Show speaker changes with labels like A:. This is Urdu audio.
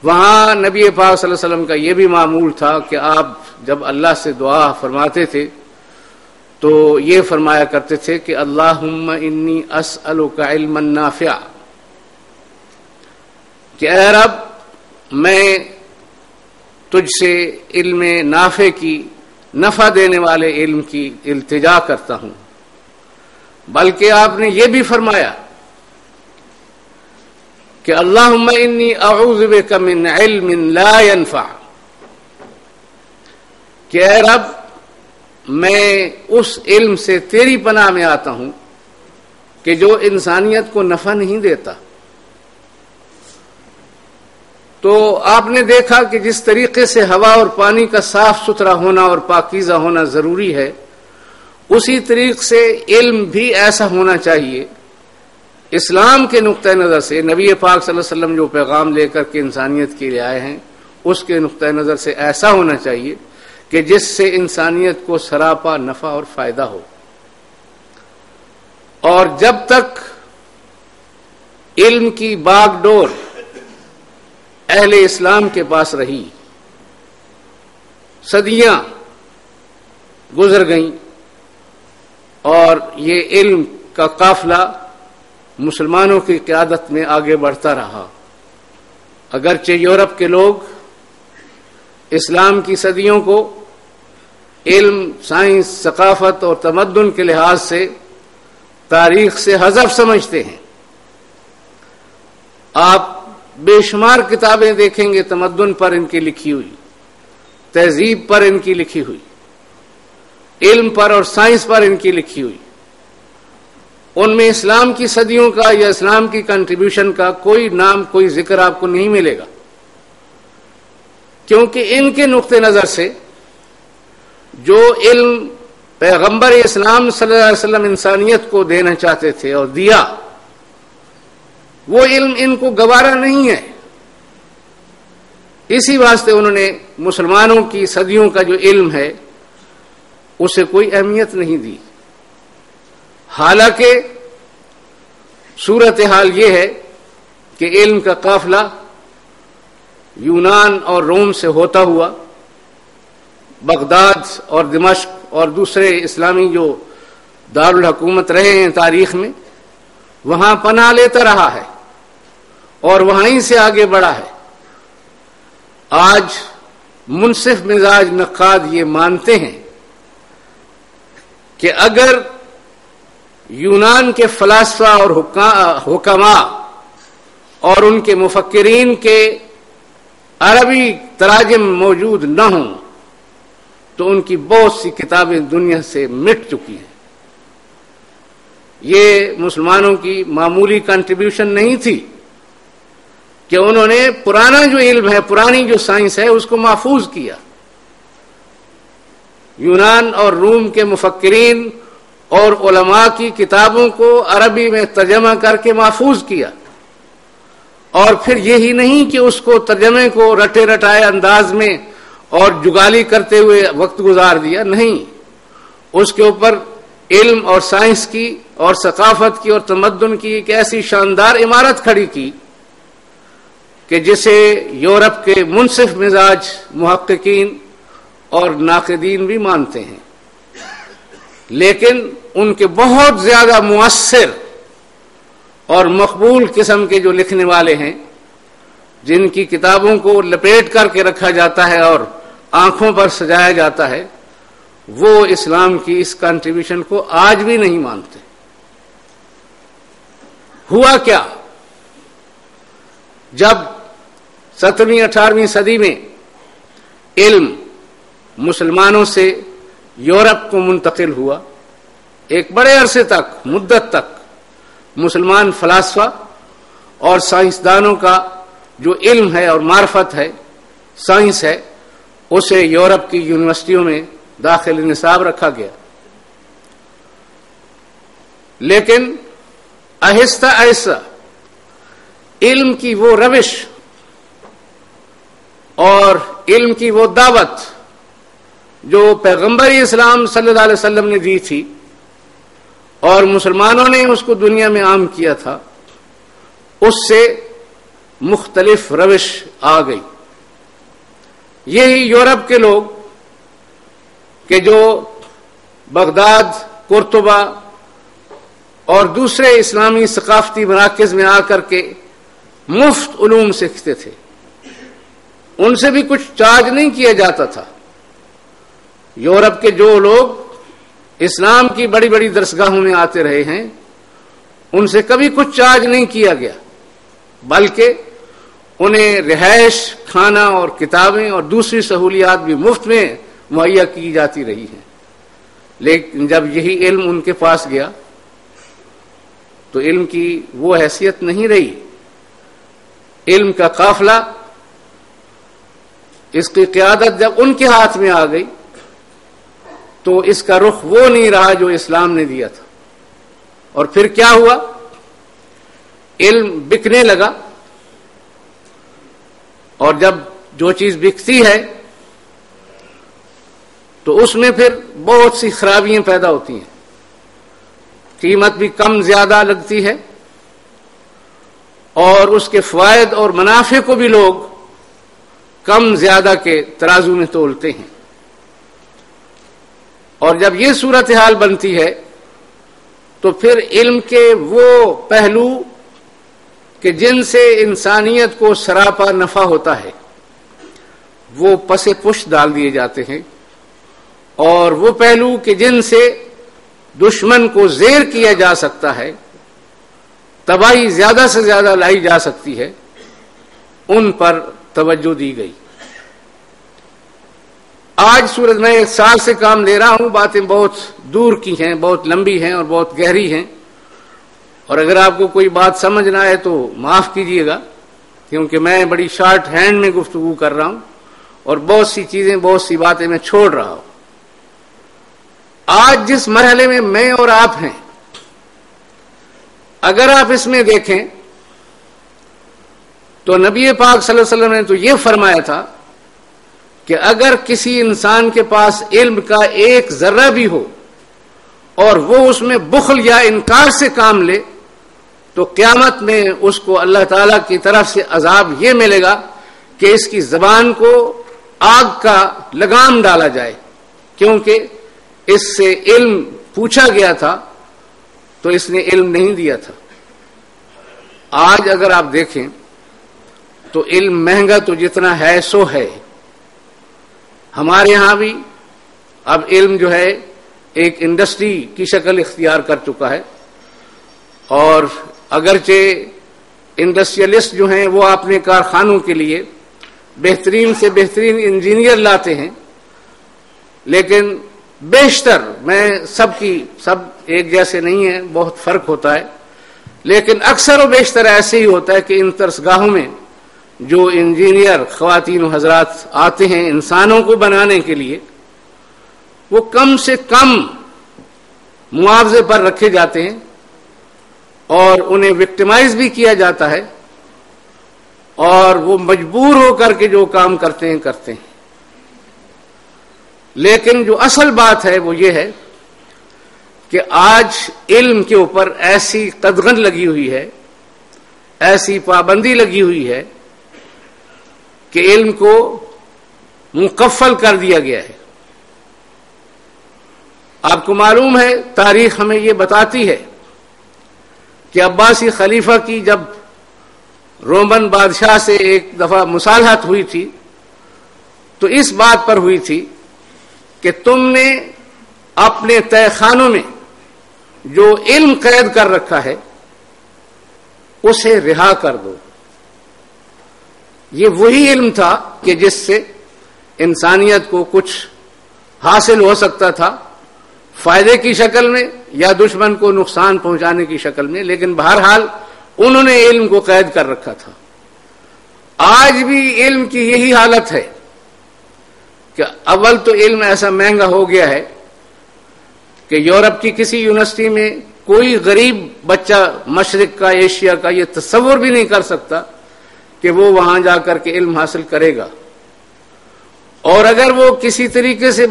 A: وہاں نبی پاک صلی اللہ علیہ وسلم کا یہ بھی معمول تھا کہ آپ جب اللہ سے دعا فرماتے تھے تو یہ فرمایا کرتے تھے کہ اللہم انی اسألک علما نافعا، کہ اے رب میں تجھ سے علم نافع کی، نفع دینے والے علم کی التجا کرتا ہوں۔ بلکہ آپ نے یہ بھی فرمایا کہ اللہم انی اعوذ بک من علم لا ينفع، کہ اے رب میں اس علم سے تیری پناہ میں آتا ہوں کہ جو انسانیت کو نفع نہیں دیتا۔ تو آپ نے دیکھا کہ جس طریقے سے ہوا اور پانی کا صاف ستھرا ہونا اور پاکیزہ ہونا ضروری ہے، اسی طریقے سے علم بھی ایسا ہونا چاہیے۔ اسلام کے نقطۂ نظر سے نبی پاک صلی اللہ علیہ وسلم جو پیغام لے کر کے انسانیت کے لیے آئے ہیں، اس کے نقطۂ نظر سے ایسا ہونا چاہیے کہ جس سے انسانیت کو سراپا نفع اور فائدہ ہو۔ اور جب تک علم کی باغ ڈور اہل اسلام کے پاس رہی، صدیاں گزر گئیں اور یہ علم کا قافلہ مسلمانوں کی قیادت میں آگے بڑھتا رہا۔ اگرچہ یورپ کے لوگ اسلام کی صدیوں کو علم، سائنس، ثقافت اور تمدن کے لحاظ سے تاریخ سے حذف سمجھتے ہیں۔ آپ بے شمار کتابیں دیکھیں گے تمدن پر ان کی لکھی ہوئی، تہذیب پر ان کی لکھی ہوئی، علم پر اور سائنس پر ان کی لکھی ہوئی۔ ان میں اسلام کی صدیوں کا یا اسلام کی کنٹریبیوشن کا کوئی نام، کوئی ذکر آپ کو نہیں ملے گا، کیونکہ ان کے نقطہ نظر سے جو علم پیغمبر اسلام صلی اللہ علیہ وسلم انسانیت کو دینا چاہتے تھے اور دیا، وہ علم ان کو گوارا نہیں ہے۔ اسی واسطے انہوں نے مسلمانوں کی صدیوں کا جو علم ہے اسے کوئی اہمیت نہیں دی۔ حالانکہ صورتحال یہ ہے کہ علم کا قافلہ یونان اور روم سے ہوتا ہوا بغداد اور دمشق اور دوسرے اسلامی جو دارالحکومت رہے ہیں تاریخ میں، وہاں پناہ لیتا رہا ہے اور وہیں سے آگے بڑھا ہے۔ آج منصف مزاج نقاد یہ مانتے ہیں کہ اگر یونان کے فلاسفہ اور حکماء اور ان کے مفکرین کے عربی تراجم موجود نہ ہوں تو ان کی بہت سی کتابیں دنیا سے مٹ چکی ہیں۔ یہ مسلمانوں کی معمولی کنٹریبیوشن نہیں تھی کہ انہوں نے پرانا جو علم ہے، پرانی جو سائنس ہے، اس کو محفوظ کیا۔ یونان اور روم کے مفکرین اور علماء کی کتابوں کو عربی میں ترجمہ کر کے محفوظ کیا، اور پھر یہی نہیں کہ اس کو ترجمے کو رٹے رٹائے انداز میں اور جگالی کرتے ہوئے وقت گزار دیا، نہیں، اس کے اوپر علم اور سائنس کی اور ثقافت کی اور تمدن کی ایک ایسی شاندار عمارت کھڑی کی کہ جسے یورپ کے منصف مزاج محققین اور ناقدین بھی مانتے ہیں۔ لیکن ان کے بہت زیادہ مؤثر اور مقبول قسم کے جو لکھنے والے ہیں، جن کی کتابوں کو لپیٹ کر کے رکھا جاتا ہے اور آنکھوں پر سجایا جاتا ہے، وہ اسلام کی اس کنٹریبیوشن کو آج بھی نہیں مانتے۔ ہوا کیا؟ جب 17ویں 18ویں صدی میں علم مسلمانوں سے یورپ کو منتقل ہوا، ایک بڑے عرصے تک، مدت تک مسلمان فلاسفہ اور سائنسدانوں کا جو علم ہے اور معرفت ہے، سائنس ہے، اسے یورپ کی یونیورسٹیوں میں داخل نصاب رکھا گیا۔ لیکن آہستہ آہستہ علم کی وہ روش اور علم کی وہ دعوت جو پیغمبر اسلام صلی اللہ علیہ وسلم نے دی تھی اور مسلمانوں نے اس کو دنیا میں عام کیا تھا، اس سے مختلف روش آ گئی. یہی یورپ کے لوگ کہ جو بغداد، قرطبہ اور دوسرے اسلامی ثقافتی مراکز میں آ کر کے مفت علوم سیکھتے تھے، ان سے بھی کچھ چارج نہیں کیا جاتا تھا. یورپ کے جو لوگ اسلام کی بڑی بڑی درسگاہوں میں آتے رہے ہیں ان سے کبھی کچھ چارج نہیں کیا گیا، بلکہ انہیں رہائش، کھانا اور کتابیں اور دوسری سہولیات بھی مفت میں مہیا کی جاتی رہی ہیں. لیکن جب یہی علم ان کے پاس گیا تو علم کی وہ حیثیت نہیں رہی. علم کا قافلہ، اس کی قیادت جب ان کے ہاتھ میں آ گئی تو اس کا رخ وہ نہیں رہا جو اسلام نے دیا تھا. اور پھر کیا ہوا؟ علم بکنے لگا، اور جب جو چیز بکتی ہے تو اس میں پھر بہت سی خرابیاں پیدا ہوتی ہیں. قیمت بھی کم زیادہ لگتی ہے اور اس کے فوائد اور منافع کو بھی لوگ کم زیادہ کے ترازو میں تولتے ہیں. اور جب یہ صورتحال بنتی ہے تو پھر علم کے وہ پہلو کہ جن سے انسانیت کو سراپا نفع ہوتا ہے وہ پس پش ڈال دیے جاتے ہیں، اور وہ پہلو کہ جن سے دشمن کو زیر کیا جا سکتا ہے، تباہی زیادہ سے زیادہ لائی جا سکتی ہے، ان پر توجہ دی گئی. آج سورج میں 1 سال سے کام لے رہا ہوں، باتیں بہت دور کی ہیں، بہت لمبی ہیں اور بہت گہری ہیں، اور اگر آپ کو کوئی بات سمجھ نہ آئے تو معاف کیجیے گا، کیونکہ میں بڑی شارٹ ہینڈ میں گفتگو کر رہا ہوں اور بہت سی چیزیں، بہت سی باتیں میں چھوڑ رہا ہوں. آج جس مرحلے میں اور آپ ہیں، اگر آپ اس میں دیکھیں تو نبی پاک صلی اللہ علیہ وسلم نے تو یہ فرمایا تھا کہ اگر کسی انسان کے پاس علم کا ایک ذرہ بھی ہو اور وہ اس میں بخل یا انکار سے کام لے تو قیامت میں اس کو اللہ تعالی کی طرف سے عذاب یہ ملے گا کہ اس کی زبان کو آگ کا لگام ڈالا جائے، کیونکہ اس سے علم پوچھا گیا تھا تو اس نے علم نہیں دیا تھا. آج اگر آپ دیکھیں تو علم مہنگا تو جتنا ہے سو ہے. ہمارے ہاں بھی اب علم جو ہے ایک انڈسٹری کی شکل اختیار کر چکا ہے، اور اگرچہ انڈسٹریلسٹ جو ہیں وہ اپنے کارخانوں کے لیے بہترین سے بہترین انجینئر لاتے ہیں، لیکن بیشتر، میں سب ایک جیسے نہیں ہیں، بہت فرق ہوتا ہے، لیکن اکثر و بیشتر ایسے ہی ہوتا ہے کہ ان درسگاہوں میں جو انجینئر خواتین و حضرات آتے ہیں انسانوں کو بنانے کے لیے، وہ کم سے کم معاوضے پر رکھے جاتے ہیں اور انہیں وکٹمائز بھی کیا جاتا ہے، اور وہ مجبور ہو کر کے جو کام کرتے ہیں. لیکن جو اصل بات ہے وہ یہ ہے کہ آج علم کے اوپر ایسی قدغن لگی ہوئی ہے، ایسی پابندی لگی ہوئی ہے کہ علم کو مکفل کر دیا گیا ہے. آپ کو معلوم ہے، تاریخ ہمیں یہ بتاتی ہے کہ عباسی خلیفہ کی جب رومن بادشاہ سے ایک دفعہ مصالحت ہوئی تھی تو اس بات پر ہوئی تھی کہ تم نے اپنے تہہ خانوں میں جو علم قید کر رکھا ہے اسے رہا کر دو. یہ وہی علم تھا کہ جس سے انسانیت کو کچھ حاصل ہو سکتا تھا، فائدے کی شکل میں یا دشمن کو نقصان پہنچانے کی شکل میں، لیکن بہرحال انہوں نے علم کو قید کر رکھا تھا. آج بھی علم کی یہی حالت ہے کہ اول تو علم ایسا مہنگا ہو گیا ہے کہ یورپ کی کسی یونیورسٹی میں کوئی غریب بچہ مشرق کا، ایشیا کا یہ تصور بھی نہیں کر سکتا کہ وہ وہاں جا کر کے علم حاصل کرے گا، اور اگر وہ کسی طریقے سے